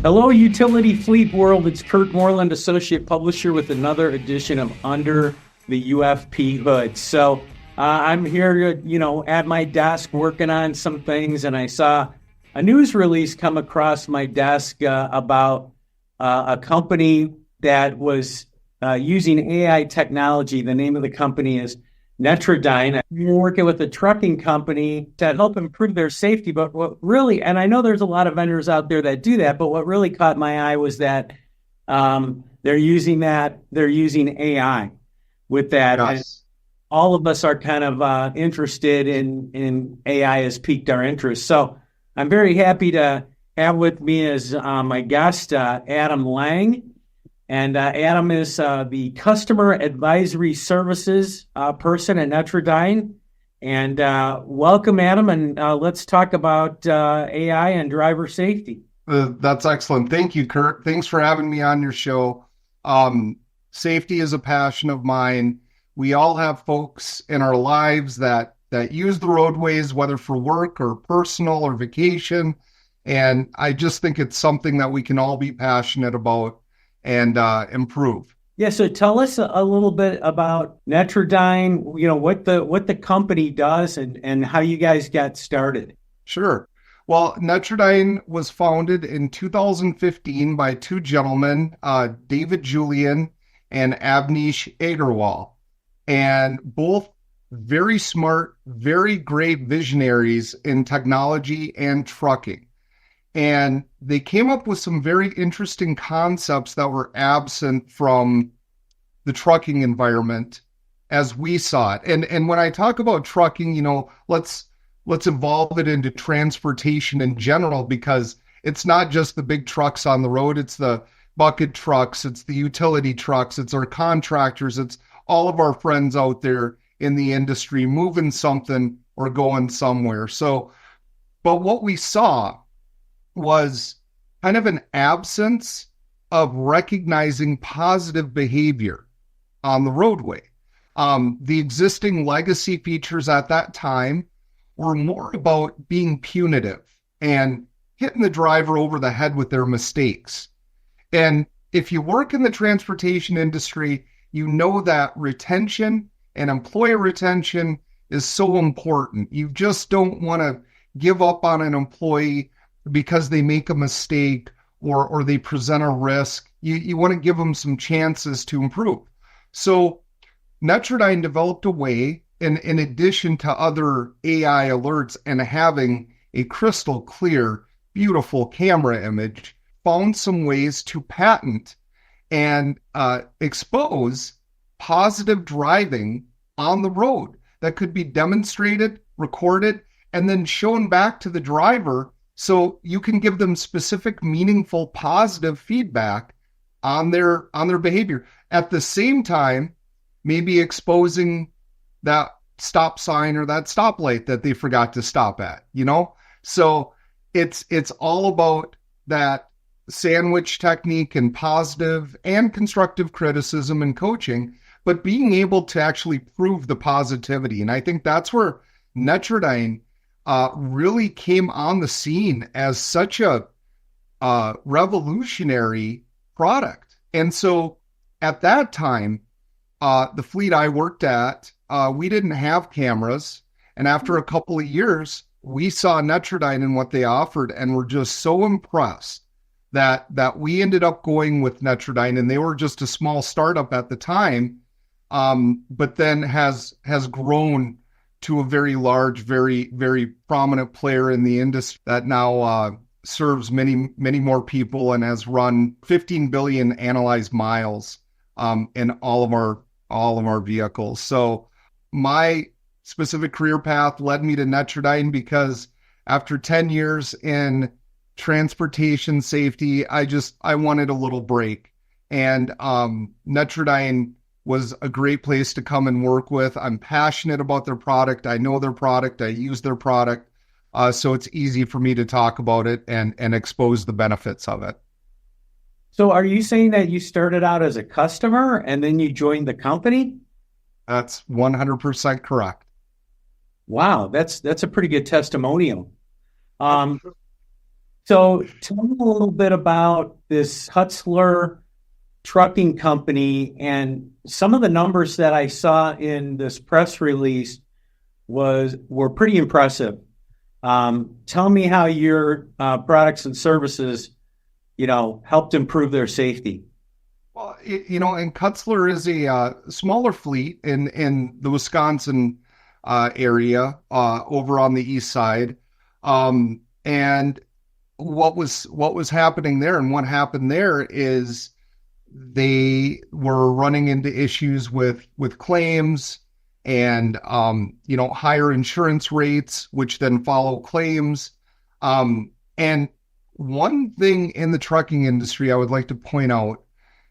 Hello, Utility Fleet World. It's Kurt Moreland, Associate Publisher, with another edition of Under the UFP Hood. I'm here, at my desk working on some things, and I saw a news release come across my desk about a company that was using AI technology. The name of the company is Netradyne. We're working with a trucking company to help improve their safety. But what really, and I know there's a lot of vendors out there that do that, but what really caught my eye was that they're using AI with that. Yes. And all of us are kind of interested in AI, has piqued our interest. So I'm very happy to have with me as my guest, Adam Lang. And Adam is the Customer Advisory Services person at Netradyne. And welcome, Adam, and let's talk about AI and driver safety. That's excellent. Thank you, Kurt. Thanks for having me on your show. Safety is a passion of mine. We all have folks in our lives that use the roadways, whether for work or personal or vacation. And I just think it's something that we can all be passionate about and improve. Yeah, so tell us a little bit about Netradyne, what the company does and how you guys got started. Sure. Well, Netradyne was founded in 2015 by two gentlemen, David Julian and Avnish Agarwal, and both very smart, very great visionaries in technology and trucking. And they came up with some very interesting concepts that were absent from the trucking environment as we saw it. And when I talk about trucking, let's evolve it into transportation in general, because it's not just the big trucks on the road. It's the bucket trucks, it's the utility trucks, it's our contractors, it's all of our friends out there in the industry moving something or going somewhere. But what we saw was kind of an absence of recognizing positive behavior on the roadway. The existing legacy features at that time were more about being punitive and hitting the driver over the head with their mistakes. And if you work in the transportation industry, you know that retention and employee retention is so important. You just don't want to give up on an employee because they make a mistake or they present a risk. You want to give them some chances to improve. So Netradyne developed a way, in addition to other AI alerts and having a crystal clear, beautiful camera image, found some ways to patent and expose positive driving on the road that could be demonstrated, recorded, and then shown back to the driver, so you can give them specific, meaningful, positive feedback on their behavior. At the same time, maybe exposing that stop sign or that stoplight that they forgot to stop at, So it's all about that sandwich technique and positive and constructive criticism and coaching, but being able to actually prove the positivity. And I think that's where Netradyne really came on the scene as such a revolutionary product. And so at that time, the fleet I worked at, we didn't have cameras. And after a couple of years, we saw Netradyne and what they offered and were just so impressed that we ended up going with Netradyne. And they were just a small startup at the time, but then has grown to a very large, very, very prominent player in the industry that now serves many, many more people and has run 15 billion analyzed miles in all of our vehicles. So my specific career path led me to Netradyne because after 10 years in transportation safety, I wanted a little break. And Netradyne was a great place to come and work with. I'm passionate about their product. I know their product. I use their product. So it's easy for me to talk about it and expose the benefits of it. So are you saying that you started out as a customer and then you joined the company? That's 100% correct. Wow, that's a pretty good testimonial. So tell me a little bit about this Hutzler trucking company and some of the numbers that I saw in this press release were pretty impressive. Tell me how your products and services, helped improve their safety. Well, and Kutzler is a smaller fleet in the Wisconsin area over on the east side. And what was happening there and what happened there is they were running into issues with claims and higher insurance rates, which then follow claims. And one thing in the trucking industry I would like to point out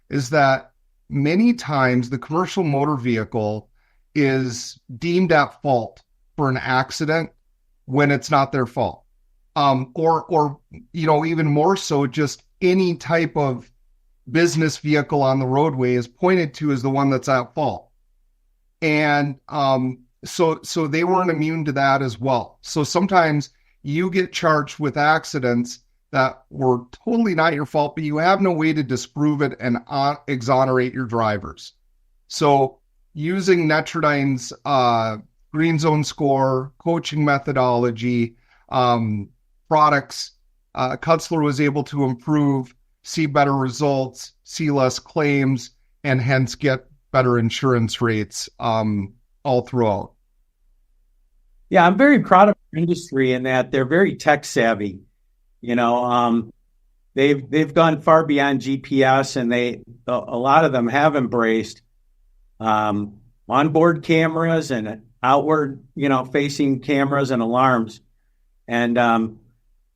is that many times the commercial motor vehicle is deemed at fault for an accident when it's not their fault. Or even more so, just any type of business vehicle on the roadway is pointed to as the one that's at fault. And so they weren't immune to that as well. So sometimes you get charged with accidents that were totally not your fault, but you have no way to disprove it and exonerate your drivers. So using Netradyne's Green Zone score, coaching methodology, products, Kutzler was able to improve, see better results, see less claims, and hence get better insurance rates all throughout. Yeah, I'm very proud of our industry in that they're very tech savvy. You know, they've gone far beyond GPS, and a lot of them have embraced onboard cameras and outward, facing cameras and alarms. And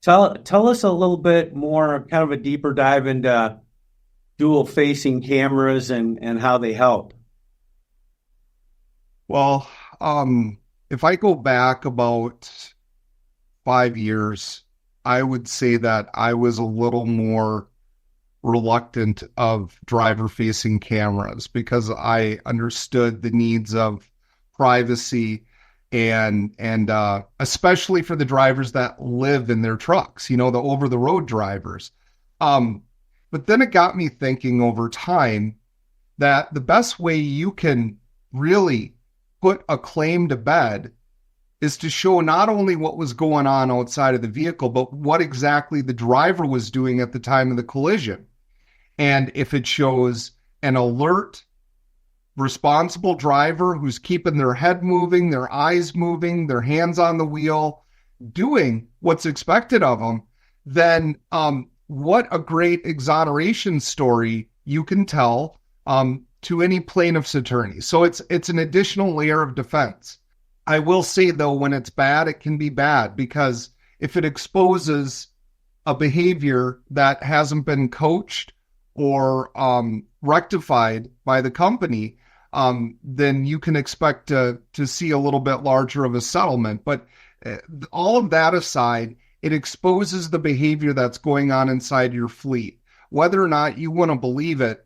tell us a little bit more, kind of a deeper dive into dual facing cameras and how they help. Well, if I go back about 5 years, I would say that I was a little more reluctant of driver-facing cameras because I understood the needs of privacy and especially for the drivers that live in their trucks, the over-the-road drivers. But then it got me thinking over time that the best way you can really put a claim to bed is to show not only what was going on outside of the vehicle, but what exactly the driver was doing at the time of the collision. And if it shows an alert, responsible driver who's keeping their head moving, their eyes moving, their hands on the wheel, doing what's expected of them, then what a great exoneration story you can tell to any plaintiff's attorney. So it's an additional layer of defense. I will say, though, when it's bad, it can be bad because if it exposes a behavior that hasn't been coached or rectified by the company, then you can expect to see a little bit larger of a settlement. But all of that aside, it exposes the behavior that's going on inside your fleet. Whether or not you want to believe it,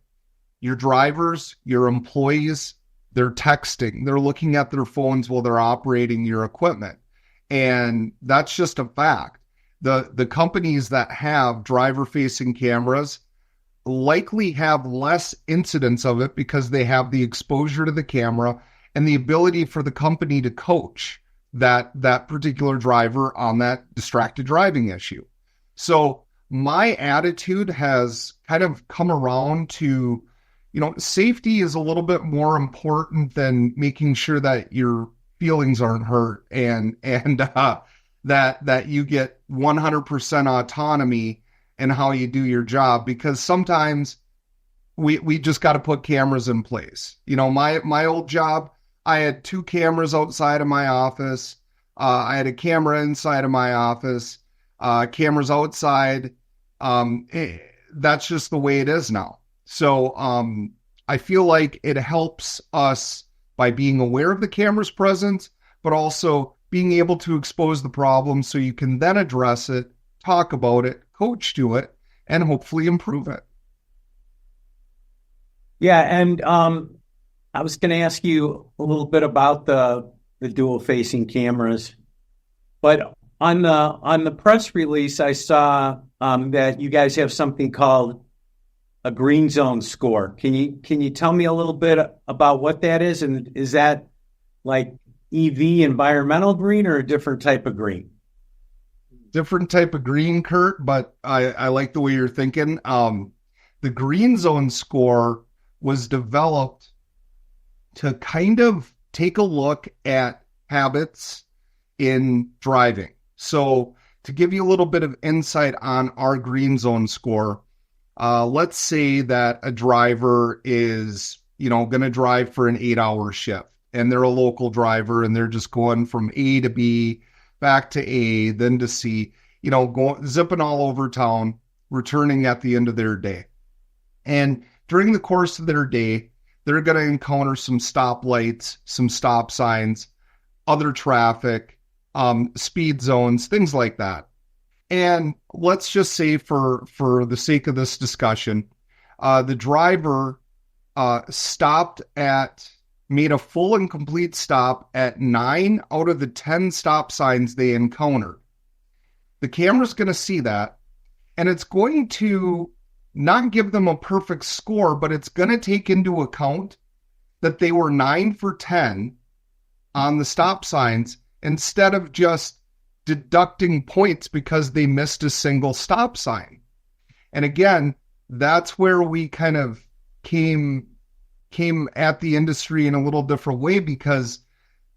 your drivers, your employees, they're texting, they're looking at their phones while they're operating your equipment. And that's just a fact. The companies that have driver-facing cameras likely have less incidents of it because they have the exposure to the camera and the ability for the company to coach that particular driver on that distracted driving issue. So my attitude has kind of come around to, safety is a little bit more important than making sure that your feelings aren't hurt and that you get 100% autonomy in how you do your job, because sometimes we just got to put cameras in place. My old job, I had 2 cameras outside of my office. I had a camera inside of my office, cameras outside. That's just the way it is now. So I feel like it helps us by being aware of the camera's presence, but also being able to expose the problem so you can then address it, talk about it, coach to it, and hopefully improve it. Yeah, and I was going to ask you a little bit about the dual facing cameras, but On the press release, I saw that you guys have something called a green zone score. Can you tell me a little bit about what that is? And is that like EV environmental green or a different type of green? Different type of green, Kurt, but I like the way you're thinking. The green zone score was developed to kind of take a look at habits in driving. So to give you a little bit of insight on our green zone score, let's say that a driver is, going to drive for an 8-hour shift, and they're a local driver and they're just going from A to B, back to A, then to C, going zipping all over town, returning at the end of their day. And during the course of their day, they're going to encounter some stoplights, some stop signs, other traffic, speed zones, things like that. And let's just say for the sake of this discussion, the driver made a full and complete stop at 9 out of the 10 stop signs they encountered. The camera's going to see that, and it's going to not give them a perfect score, but it's going to take into account that they were 9 for 10 on the stop signs instead of just deducting points because they missed a single stop sign. And again, that's where we kind of came at the industry in a little different way, because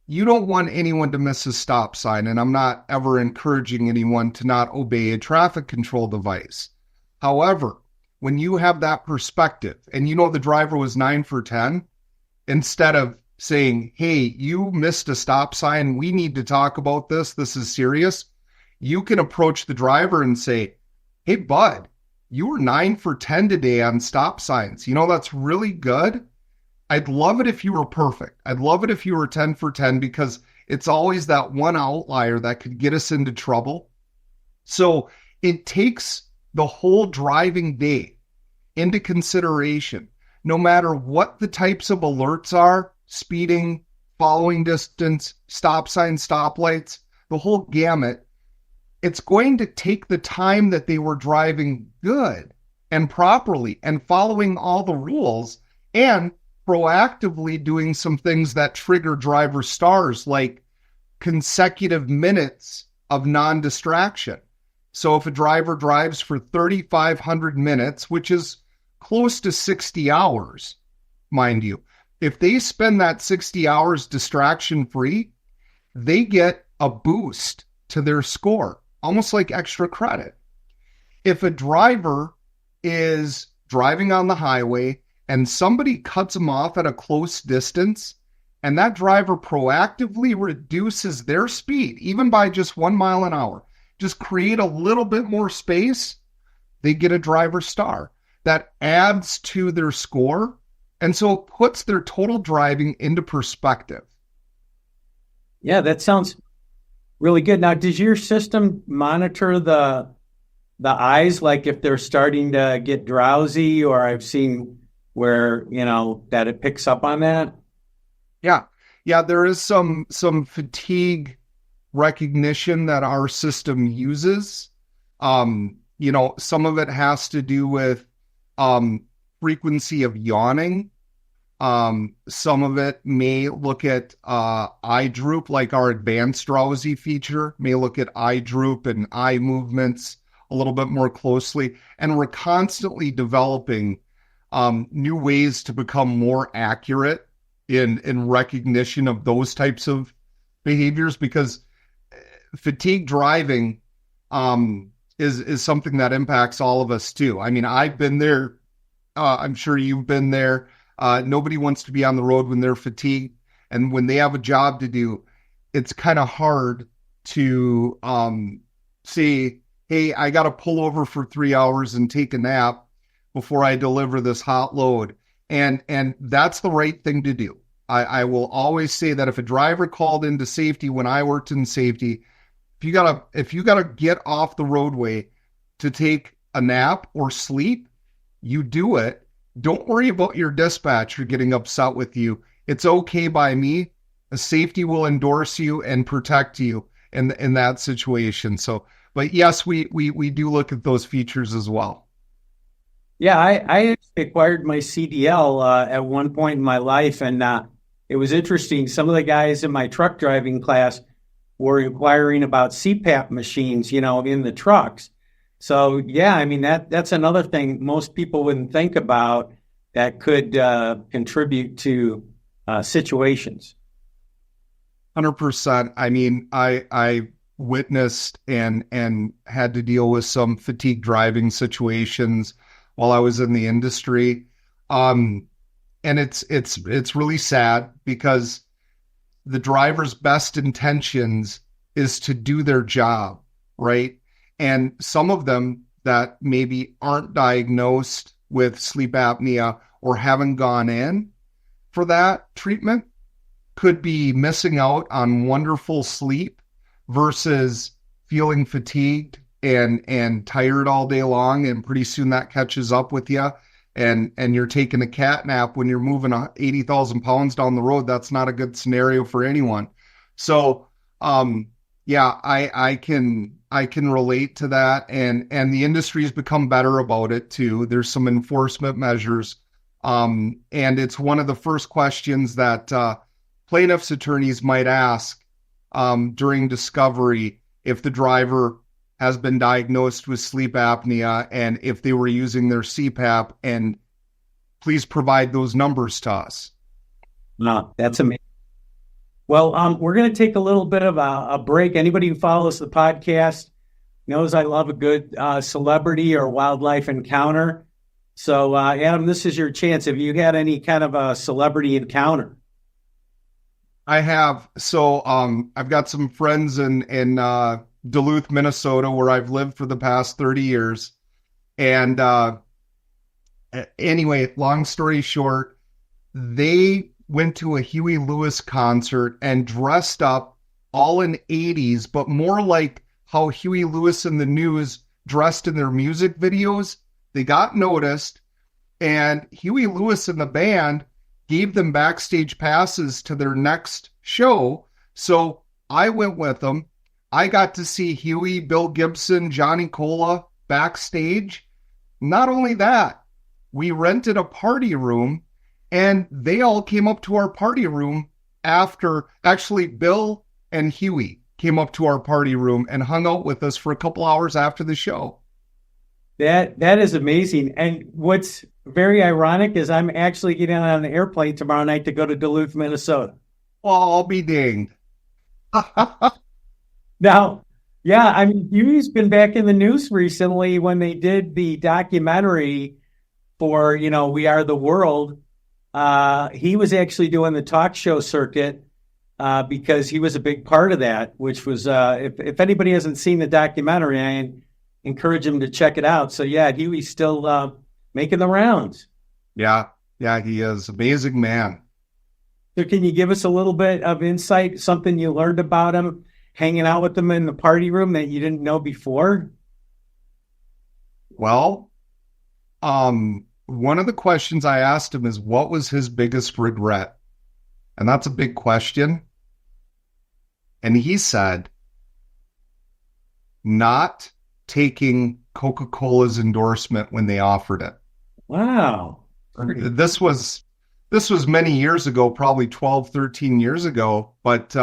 you don't want anyone to miss a stop sign. And I'm not ever encouraging anyone to not obey a traffic control device. However, when you have that perspective and the driver was 9 for 10, instead of saying, hey, you missed a stop sign, we need to talk about this is serious, you can approach the driver and say, hey, bud, you were 9 for 10 today on stop signs. That's really good. I'd love it if you were perfect. I'd love it if you were 10 for 10, because it's always that one outlier that could get us into trouble. So it takes the whole driving day into consideration, no matter what the types of alerts are: speeding, following distance, stop signs, stoplights, the whole gamut. It's going to take the time that they were driving good and properly and following all the rules and proactively doing some things that trigger driver stars, like consecutive minutes of non-distraction. So if a driver drives for 3,500 minutes, which is close to 60 hours, mind you, if they spend that 60 hours distraction-free, they get a boost to their score, almost like extra credit. If a driver is driving on the highway and somebody cuts them off at a close distance, and that driver proactively reduces their speed, even by just 1 mile an hour, just create a little bit more space, they get a driver star. That adds to their score, and so it puts their total driving into perspective. Yeah, that sounds really good. Now, does your system monitor the eyes, like if they're starting to get drowsy, or I've seen where, that it picks up on that? Yeah. Yeah, there is some fatigue recognition that our system uses. Some of it has to do with frequency of yawning. Some of it may look at eye droop, like our advanced drowsy feature may look at eye droop and eye movements a little bit more closely. And we're constantly developing new ways to become more accurate in recognition of those types of behaviors, because fatigue driving is something that impacts all of us too. I mean, I've been there. I'm sure you've been there. Nobody wants to be on the road when they're fatigued, and when they have a job to do, it's kind of hard to say, hey, I got to pull over for 3 hours and take a nap before I deliver this hot load. And that's the right thing to do. I will always say that if a driver called into safety when I worked in safety, if you gotta get off the roadway to take a nap or sleep, you do it. Don't worry about your dispatcher getting upset with you. It's okay by me. A safety will endorse you and protect you. in that situation. So, but yes, we do look at those features as well. Yeah, I actually acquired my CDL at one point in my life, and it was interesting. Some of the guys in my truck driving class were inquiring about CPAP machines, in the trucks. So yeah, I mean that's another thing most people wouldn't think about that could contribute to situations. 100%. I mean, I witnessed and had to deal with some fatigue driving situations while I was in the industry. And it's really sad because the driver's best intentions is to do their job, right? And some of them that maybe aren't diagnosed with sleep apnea or haven't gone in for that treatment could be missing out on wonderful sleep versus feeling fatigued and tired all day long, and pretty soon that catches up with you, and you're taking a cat nap when you're moving 80,000 pounds down the road. That's not a good scenario for anyone. So yeah, I can relate to that, and the industry has become better about it too. There's some enforcement measures, and it's one of the first questions that plaintiffs' attorneys might ask during discovery if the driver has been diagnosed with sleep apnea and if they were using their CPAP, and please provide those numbers to us. No, that's amazing. Well, we're going to take a little bit of a break. Anybody who follows the podcast knows I love a good celebrity or wildlife encounter. So, Adam, this is your chance. Have you had any kind of a celebrity encounter? I have. So I've got some friends in Duluth, Minnesota, where I've lived for the past 30 years. And anyway, long story short, they went to a Huey Lewis concert and dressed up all in 80s, but more like how Huey Lewis and the News dressed in their music videos. They got noticed, and Huey Lewis and the band gave them backstage passes to their next show. So I went with them. I got to see Huey, Bill Gibson, Johnny Cola backstage. Not only that, we rented a party room, and they all came up to our party room after. Actually, Bill and Huey came up to our party room and hung out with us for a couple hours after the show. That is amazing. And what's very ironic is I'm actually getting on an airplane tomorrow night to go to Duluth, Minnesota. Well, I'll be dinged. Now, yeah, I mean, Huey's been back in the news recently when they did the documentary for, We Are the World. He was actually doing the talk show circuit because he was a big part of that, which was, if anybody hasn't seen the documentary, I encourage him to check it out. So yeah, Huey's still making the rounds. Yeah, he is. Amazing man. So can you give us a little bit of insight, something you learned about him, hanging out with him in the party room that you didn't know before? Well, one of the questions I asked him is, what was his biggest regret? And that's a big question. And he said, not taking Coca-Cola's endorsement when they offered it. Wow. This was many years ago, probably 12, 13 years ago, but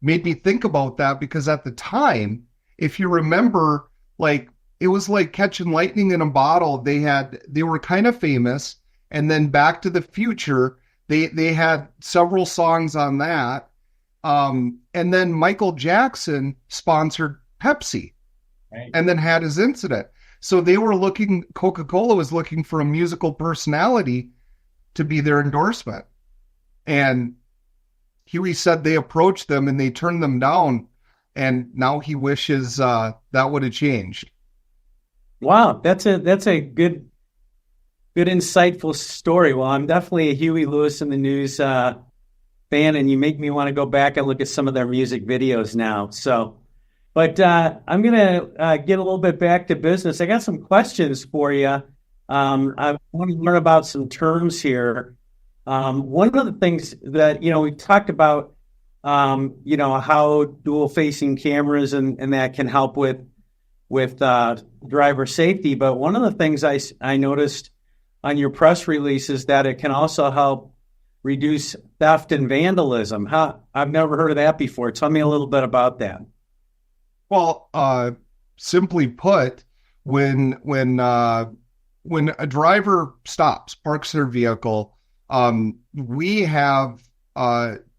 made me think about that because at the time, if you remember, like, it was like catching lightning in a bottle. They were kind of famous, and then Back to the Future, they had several songs on that. And then Michael Jackson sponsored Pepsi, right, and then had his incident. So Coca-Cola was looking for a musical personality to be their endorsement. And Huey said they approached them and they turned them down. And now he wishes that would have changed. Wow, that's a good, insightful story. Well, I'm definitely a Huey Lewis and the News fan, and you make me want to go back and look at some of their music videos now. So, but I'm going to get a little bit back to business. I got some questions for you. I want to learn about some terms here. One of the things that, we talked about how dual facing cameras and that can help with driver safety. But one of the things I noticed on your press release is that it can also help reduce theft and vandalism. I've never heard of that before. Tell me a little bit about that. Well, simply put, when a driver stops, parks their vehicle, we have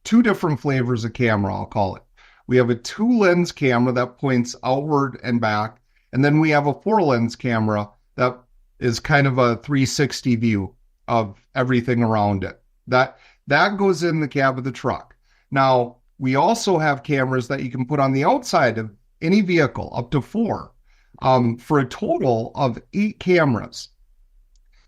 two different flavors of camera, I'll call it. We have a 2-lens camera that points outward and back, and then we have a 4-lens camera that is kind of a 360 view of everything around it. That goes in the cab of the truck. Now, we also have cameras that you can put on the outside of any vehicle, up to 4, for a total of 8 cameras.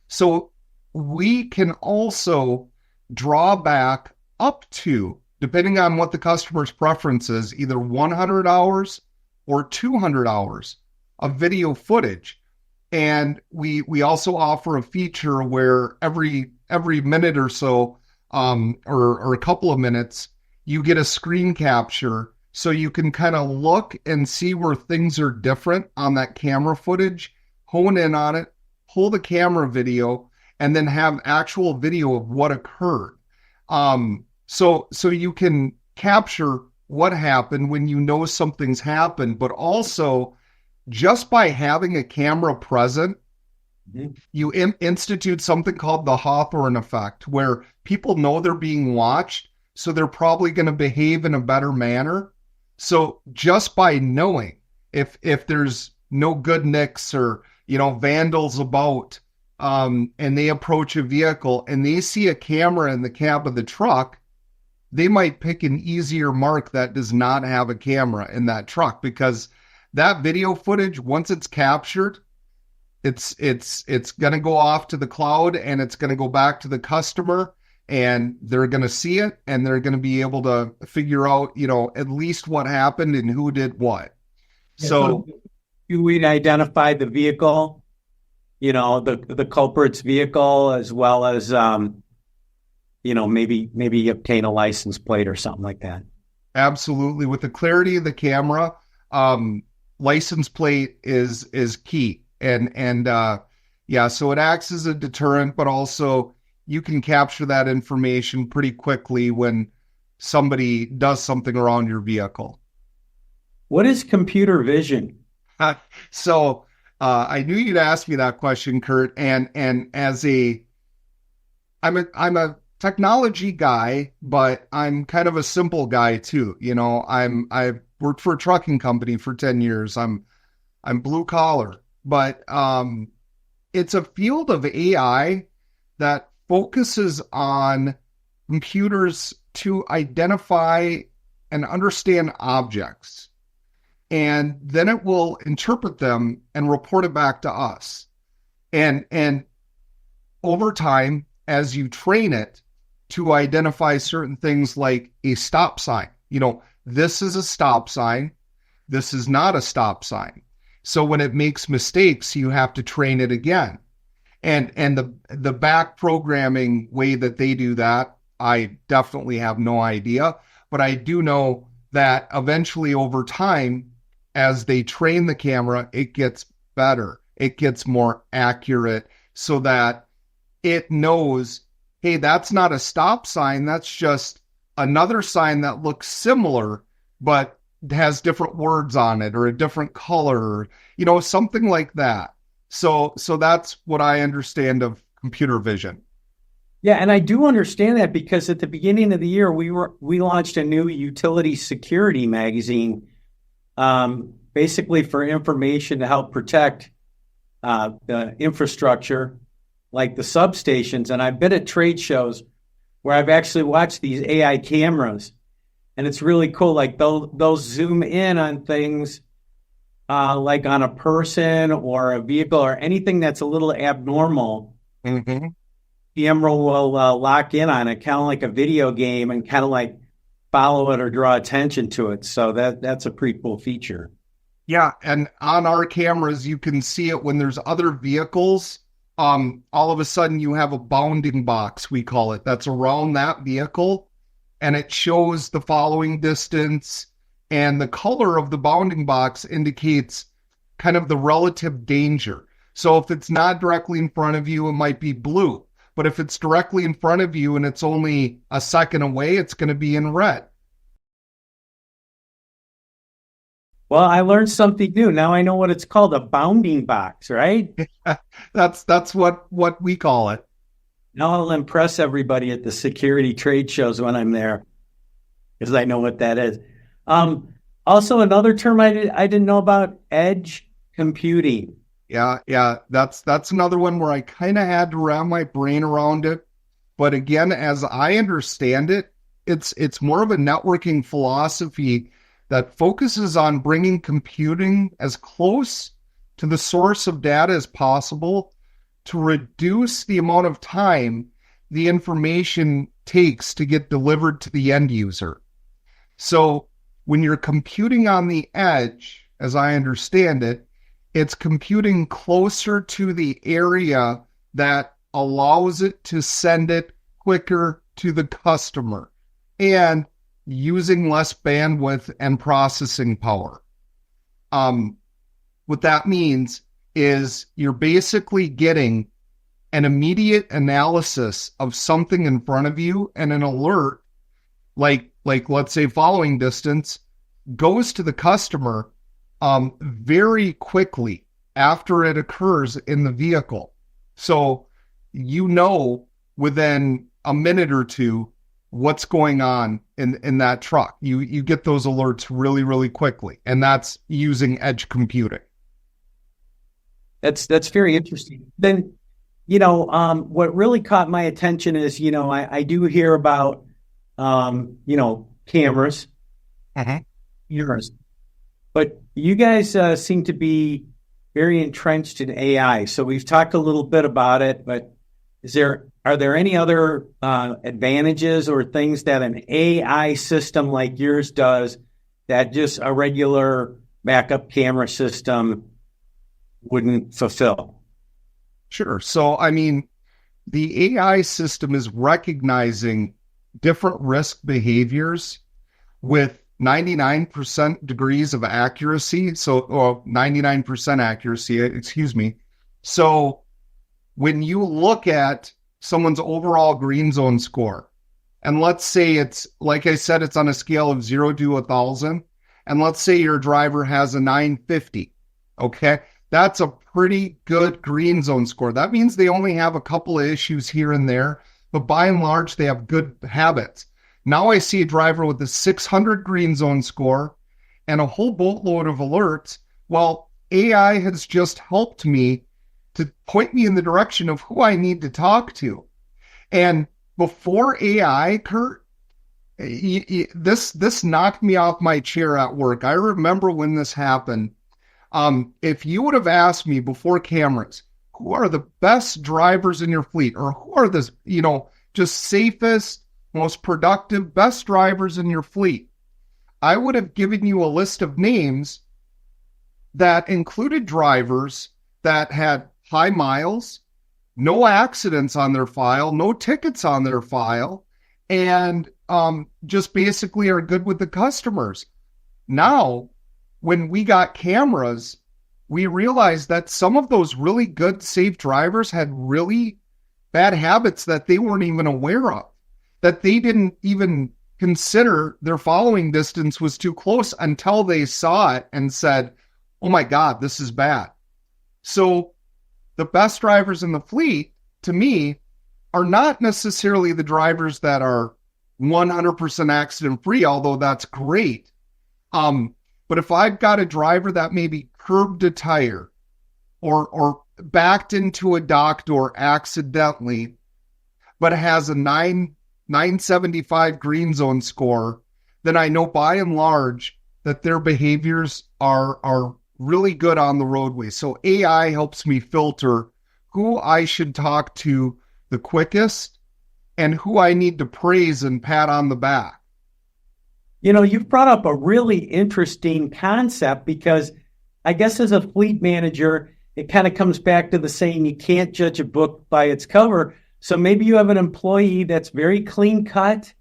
So we can also draw back up to, depending on what the customer's preference is, either 100 hours or 200 hours of video footage. And we also offer a feature where every minute or so, or a couple of minutes, you get a screen capture so you can kind of look and see where things are different on that camera footage, hone in on it, pull the camera video, and then have actual video of what occurred. So you can capture what happened when you know something's happened, but also just by having a camera present, you institute something called the Hawthorne effect, where people know they're being watched, so they're probably going to behave in a better manner. So just by knowing if there's no good nicks or vandals about, and they approach a vehicle and they see a camera in the cab of the truck, they might pick an easier mark that does not have a camera in that truck, because that video footage, once it's captured, it's going to go off to the cloud, and it's going to go back to the customer, and they're going to see it, and they're going to be able to figure out, at least what happened and who did what. So we'd identify the vehicle, the culprit's vehicle, as well as, maybe obtain a license plate or something like that. Absolutely. With the clarity of the camera, license plate is key. And so it acts as a deterrent, but also you can capture that information pretty quickly when somebody does something around your vehicle. What is computer vision? So I knew you'd ask me that question, Kurt. And I'm a technology guy, but I'm kind of a simple guy too. I've worked for a trucking company for 10 years. I'm blue collar, but it's a field of AI that focuses on computers to identify and understand objects. And then it will interpret them and report it back to us. And over time, as you train it to identify certain things like a stop sign, this is a stop sign, this is not a stop sign. So when it makes mistakes, you have to train it again. And the back programming way that they do that, I definitely have no idea. But I do know that eventually over time, as they train the camera, it gets better. It gets more accurate so that it knows, hey, that's not a stop sign. That's just another sign that looks similar, but has different words on it or a different color, something like that. So that's what I understand of computer vision. Yeah, and I do understand that because at the beginning of the year, we launched a new utility security magazine, basically for information to help protect the infrastructure, like the substations. And I've been at trade shows where I've actually watched these AI cameras, and it's really cool. Like they'll zoom in on things like on a person or a vehicle or anything that's a little abnormal. Mm-hmm. Camera will lock in on it, kind of like a video game, and kind of like follow it or draw attention to it. So that's a pretty cool feature. Yeah, and on our cameras, you can see it when there's other vehicles. All of a sudden, you have a bounding box, we call it, that's around that vehicle. and it shows the following distance, and the color of the bounding box indicates kind of the relative danger. So if it's not directly in front of you, it might be blue. But if it's directly in front of you and it's only a second away, it's going to be in red. Well, I learned something new. Now I know what it's called, a bounding box, right? That's what we call it. Now I'll impress everybody at the security trade shows when I'm there, because I know what that is. Also, another term I didn't know about, edge computing. Yeah, that's another one where I kind of had to wrap my brain around it. But again, as I understand it, it's more of a networking philosophy that focuses on bringing computing as close to the source of data as possible to reduce the amount of time the information takes to get delivered to the end user. So when you're computing on the edge, as I understand it, it's computing closer to the area that allows it to send it quicker to the customer and using less bandwidth and processing power. What that means is you're basically getting an immediate analysis of something in front of you, and an alert, like let's say following distance, goes to the customer very quickly after it occurs in the vehicle. So you know within a minute or two what's going on in that truck. You get those alerts really, really quickly, and that's using edge computing. That's very interesting. Then, what really caught my attention is, I do hear about, cameras, cameras, but you guys seem to be very entrenched in AI. So we've talked a little bit about it, but are there any other advantages or things that an AI system like yours does that just a regular backup camera system wouldn't fulfill? Sure. So, I mean, the AI system is recognizing different risk behaviors with 99% degrees of accuracy. Or 99% accuracy, excuse me. So when you look at someone's overall green zone score, and let's say it's, like I said, it's on a scale of 0 to 1,000, and let's say your driver has a 950, okay? That's a pretty good green zone score. That means they only have a couple of issues here and there, but by and large, they have good habits. Now I see a driver with a 600 green zone score and a whole boatload of alerts. Well, AI has just helped me to point me in the direction of who I need to talk to. And before AI, Kurt, this knocked me off my chair at work. I remember when this happened. If you would have asked me before cameras, who are the best drivers in your fleet, or who are the, just safest, most productive, best drivers in your fleet, I would have given you a list of names that included drivers that had high miles, no accidents on their file, no tickets on their file, and just basically are good with the customers. Now, when we got cameras, we realized that some of those really good, safe drivers had really bad habits that they weren't even aware of, that they didn't even consider their following distance was too close until they saw it and said, oh my God, this is bad. So the best drivers in the fleet, to me, are not necessarily the drivers that are 100% accident free, although that's great. But if I've got a driver that maybe curbed a tire or backed into a dock door accidentally, but has a 975 green zone score, then I know by and large that their behaviors are really good on the roadway. So AI helps me filter who I should talk to the quickest and who I need to praise and pat on the back. You've brought up a really interesting concept, because I guess as a fleet manager, it kind of comes back to the saying, you can't judge a book by its cover. So maybe you have an employee that's very clean cut,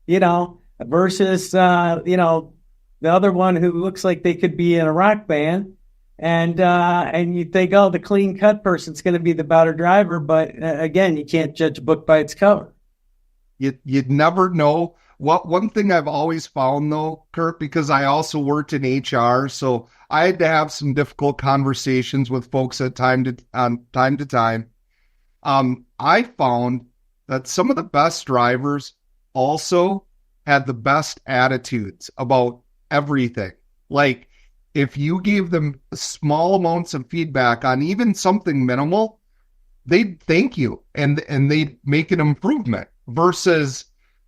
versus, the other one who looks like they could be in a rock band. And you think, oh, the clean cut person's going to be the better driver. But again, you can't judge a book by its cover. You'd never know. One thing I've always found though, Kurt, because I also worked in HR, so I had to have some difficult conversations with folks at time to time. I found that some of the best drivers also had the best attitudes about everything. Like if you gave them small amounts of feedback on even something minimal, they'd thank you and they'd make an improvement versus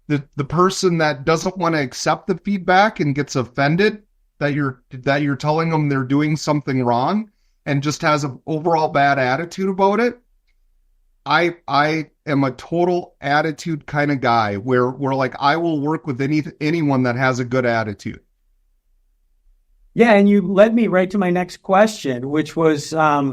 the person that doesn't want to accept the feedback and gets offended that you're telling them they're doing something wrong and just has an overall bad attitude about it. I am a total attitude kind of guy where like I will work with anyone that has a good attitude. Yeah, and you led me right to my next question, which was, I've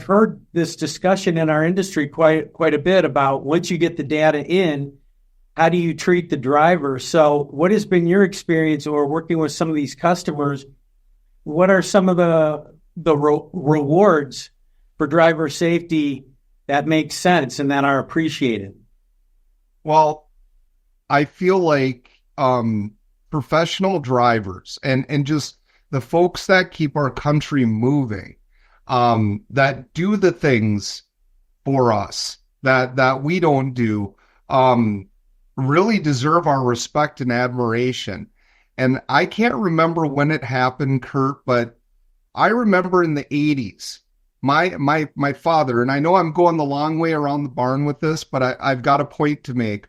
heard this discussion in our industry quite a bit about once you get the data in, how do you treat the driver? So, what has been your experience or working with some of these customers? What are some of the rewards for driver safety that make sense and that are appreciated? Well, I feel like professional drivers and just the folks that keep our country moving, that do the things for us that we don't do, really deserve our respect and admiration. And I can't remember when it happened, Kurt, but I remember in the 80s, my father, and I know I'm going the long way around the barn with this, but I've got a point to make.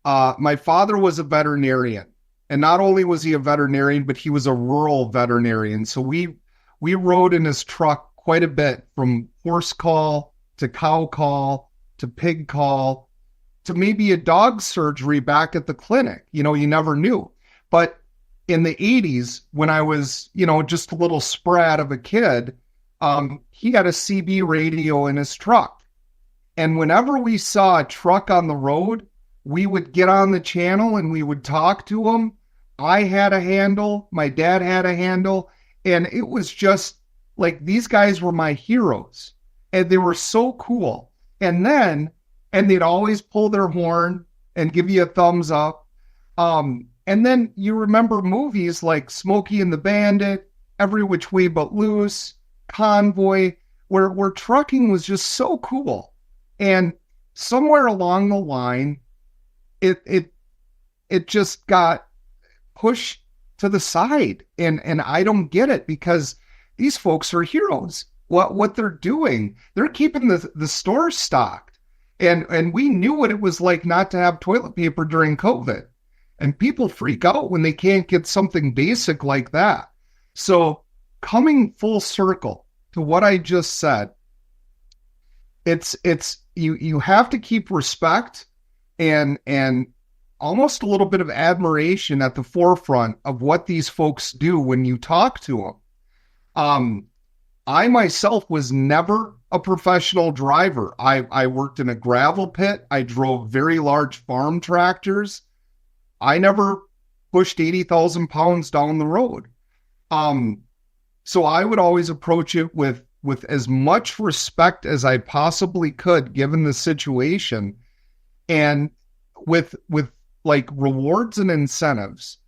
My father was a veterinarian, and not only was he a veterinarian, but he was a rural veterinarian. So we rode in his truck quite a bit, from horse call to cow call to pig call to maybe a dog surgery back at the clinic. You never knew. But in the 80s, when I was, just a little sprat of a kid, he had a CB radio in his truck. And whenever we saw a truck on the road, we would get on the channel and we would talk to him. I had a handle, my dad had a handle, and it was just like these guys were my heroes. And they were so cool. And they'd always pull their horn and give you a thumbs up. And then you remember movies like Smokey and the Bandit, Every Which Way But Loose, Convoy, where trucking was just so cool. And somewhere along the line, it just got pushed to the side. And I don't get it, because these folks are heroes. What they're doing, they're keeping the stores stocked. And we knew what it was like not to have toilet paper during COVID. And people freak out when they can't get something basic like that. So coming full circle to what I just said, it's you have to keep respect and almost a little bit of admiration at the forefront of what these folks do when you talk to them. I myself was never a professional driver. I worked in a gravel pit. I drove very large farm tractors. I never pushed 80,000 pounds down the road. So I would always approach it with as much respect as I possibly could, given the situation, and with like rewards and incentives.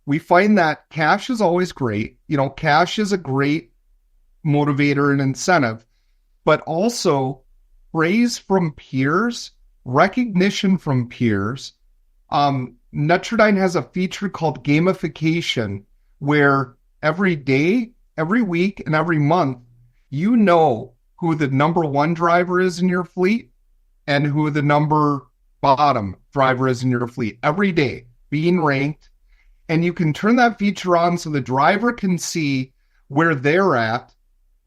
We find that cash is always great. Cash is a great motivator and incentive, but also praise from peers, recognition from peers. Netradyne has a feature called gamification, where every day, every week, and every month, you know who the number one driver is in your fleet and who the number bottom driver is in your fleet every day, being ranked. And you can turn that feature on so the driver can see where they're at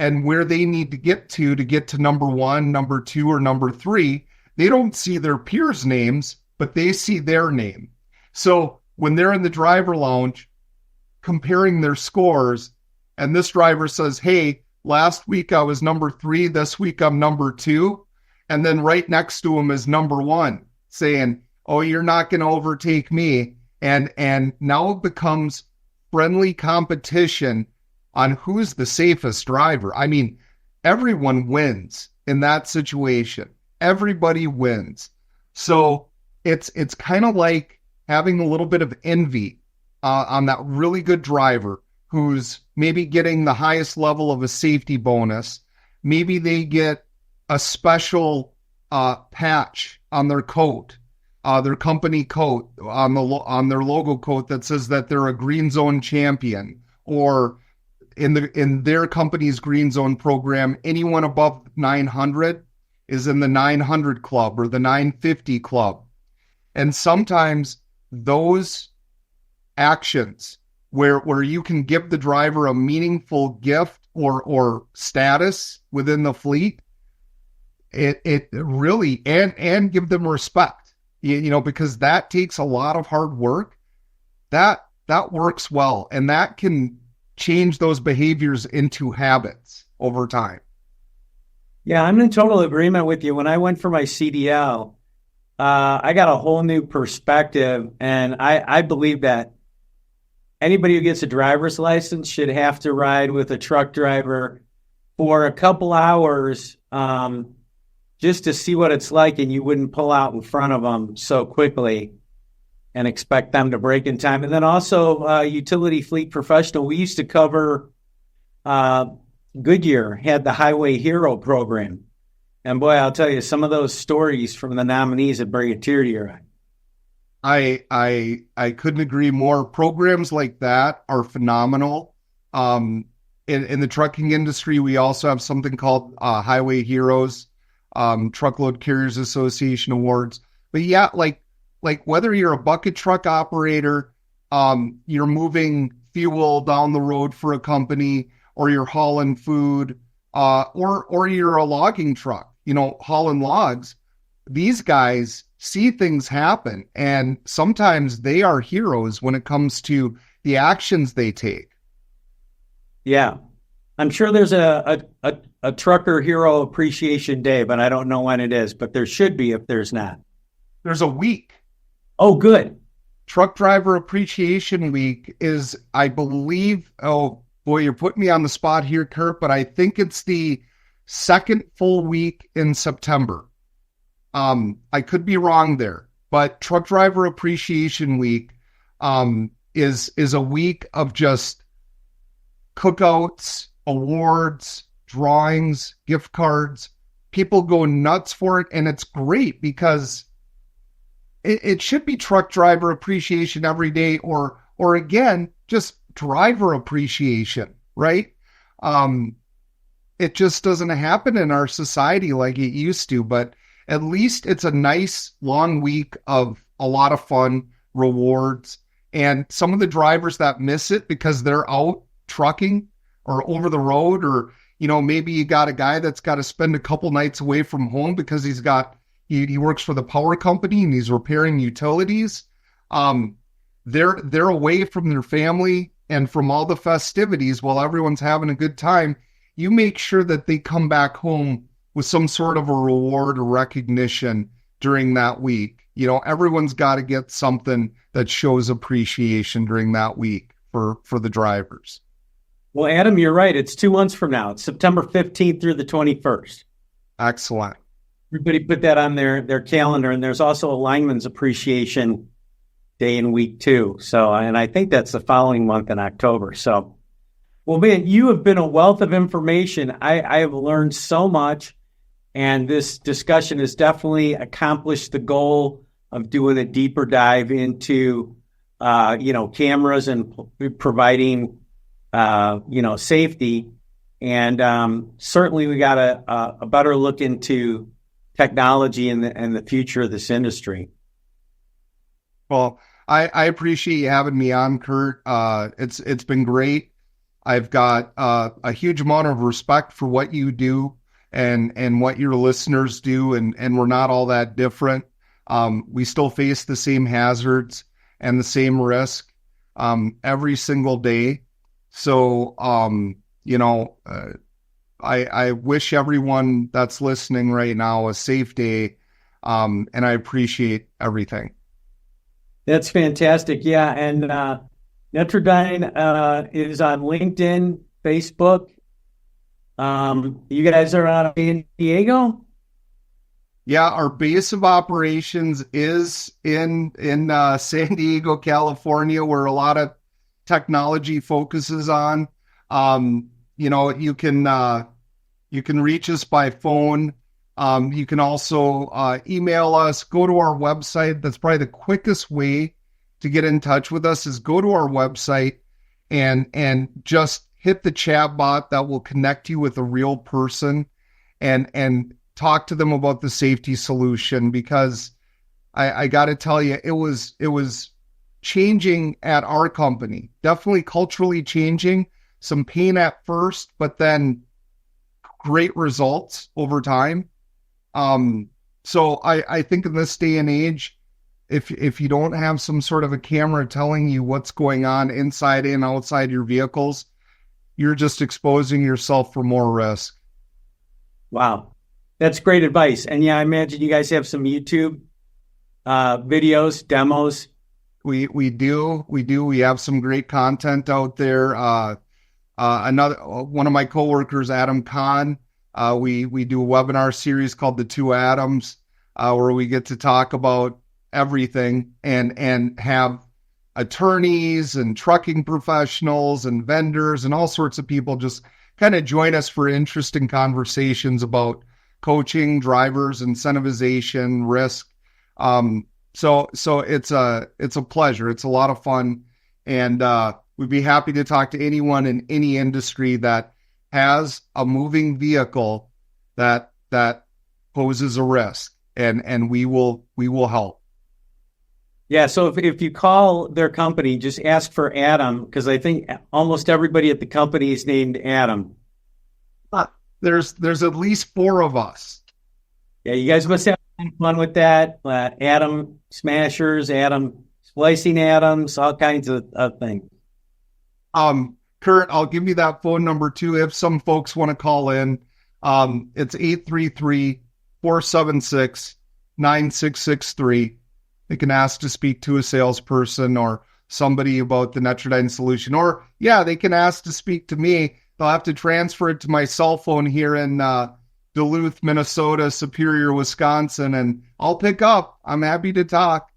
and where they need to get to number one, number two, or number three. They don't see their peers' names, but they see their name. So when they're in the driver lounge comparing their scores, and this driver says, hey, last week I was number 3, this week I'm number 2, and then right next to him is number 1. saying, "Oh, you're not going to overtake me." And now it becomes friendly competition on who's the safest driver. I mean, everyone wins in that situation. Everybody wins. So it's kind of like having a little bit of envy on that really good driver who's maybe getting the highest level of a safety bonus. Maybe they get a special patch on their coat, their company coat, on their logo coat that says that they're a green zone champion, or in their company's green zone program, anyone above 900 is in the 900 club or the 950 club. And sometimes those actions where you can give the driver a meaningful gift or status within the fleet, it really, and give them respect, because that takes a lot of hard work. That works well, and that can change those behaviors into habits over time. Yeah, I'm in total agreement with you. When I went for my CDL, I got a whole new perspective, and I believe that anybody who gets a driver's license should have to ride with a truck driver for a couple hours, just to see what it's like, and you wouldn't pull out in front of them so quickly and expect them to brake in time. And then also utility fleet professional. We used to cover Goodyear had the Highway Hero program. And boy, I'll tell you, some of those stories from the nominees that bring a tear to your eye. I couldn't agree more. Programs like that are phenomenal. In the trucking industry, we also have something called Highway Heroes, Truckload Carriers Association Awards. But yeah, like whether you're a bucket truck operator, you're moving fuel down the road for a company, or you're hauling food, or you're a logging truck, hauling logs. These guys see things happen, and sometimes they are heroes when it comes to the actions they take. Yeah. I'm sure there's a Trucker Hero Appreciation Day, but I don't know when it is, but there should be if there's not. There's a week. Oh, good. Truck Driver Appreciation Week is, I believe, oh boy, you're putting me on the spot here, Kurt, but I think it's the second full week in September. I could be wrong there, but Truck Driver Appreciation Week is a week of just cookouts, awards, drawings, gift cards. People go nuts for it, and it's great because it should be truck driver appreciation every day, or again, just driver appreciation, right? It just doesn't happen in our society like it used to, but at least it's a nice long week of a lot of fun, rewards, and some of the drivers that miss it because they're out trucking or over the road, or maybe you got a guy that's got to spend a couple nights away from home because he works for the power company and he's repairing utilities. They're away from their family and from all the festivities while everyone's having a good time. You make sure that they come back home with some sort of a reward or recognition during that week. Everyone's got to get something that shows appreciation during that week for the drivers. Well, Adam, you're right. It's 2 months from now. It's September 15th through the 21st. Excellent. Everybody put that on their calendar. And there's also a Lineman's Appreciation Day in week 2. So, and I think that's the following month in October. So, well, man, you have been a wealth of information. I have learned so much. And this discussion has definitely accomplished the goal of doing a deeper dive into, cameras and providing safety. And certainly we got a better look into technology and the future of this industry. Well, I appreciate you having me on, Kurt. It's been great. I've got a huge amount of respect for what you do and what your listeners do, and we're not all that different. We still face the same hazards and the same risk every single day. So, I wish everyone that's listening right now a safe day. And I appreciate everything. That's fantastic. Yeah. And Netradyne is on LinkedIn, Facebook. You guys are out of San Diego? Yeah, our base of operations is in San Diego, California, where a lot of technology focuses on. You can reach us by phone. You can also email us. Go to our website. That's probably the quickest way to get in touch with us. Is go to our website and just hit the chat bot that will connect you with a real person, and talk to them about the safety solution, because I got to tell you, it was changing at our company, definitely culturally changing, some pain at first, but then great results over time. So I think in this day and age, if you don't have some sort of a camera telling you what's going on inside and outside your vehicles, you're just exposing yourself for more risk. Wow. That's great advice. And yeah, I imagine you guys have some YouTube videos, demos. We do. We have some great content out there. Another one of my coworkers, Adam Kahn, we do a webinar series called The Two Atoms, where we get to talk about everything and have attorneys and trucking professionals and vendors and all sorts of people just kind of join us for interesting conversations about coaching, drivers, incentivization, risk. So it's a pleasure. It's a lot of fun, and we'd be happy to talk to anyone in any industry that has a moving vehicle that poses a risk, and we will help. Yeah, so if you call their company, just ask for Adam, because I think almost everybody at the company is named Adam. There's at least 4 of us. Yeah, you guys must have fun with that. Adam Smashers, Adam Splicing Adams, all kinds of things. Kurt, I'll give you that phone number too if some folks want to call in. It's 833-476-9663. They can ask to speak to a salesperson or somebody about the Netradyne solution. Or, yeah, they can ask to speak to me. They'll have to transfer it to my cell phone here in Duluth, Minnesota, Superior, Wisconsin, and I'll pick up. I'm happy to talk.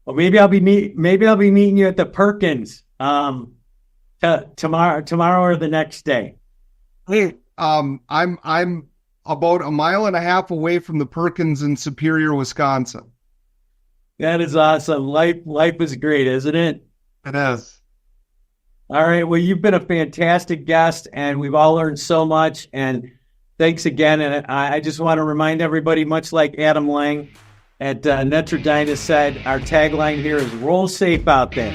Well, maybe I'll be meeting you at the Perkins tomorrow or the next day. Hey, I'm about a mile and a half away from the Perkins in Superior, Wisconsin. That is awesome. Life is great, isn't it? It is. All right. Well, you've been a fantastic guest, and we've all learned so much. And thanks again. And I just want to remind everybody, much like Adam Lang at Netradyne has said, our tagline here is roll safe out there.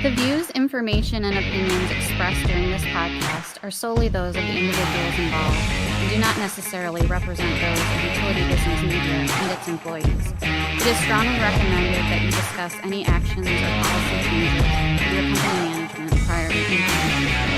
The views, information, and opinions expressed during this podcast are solely those of the individuals involved and do not necessarily represent those of Utility Business Media and its employees. It is strongly recommended that you discuss any actions or policy changes with your company management prior to implementation.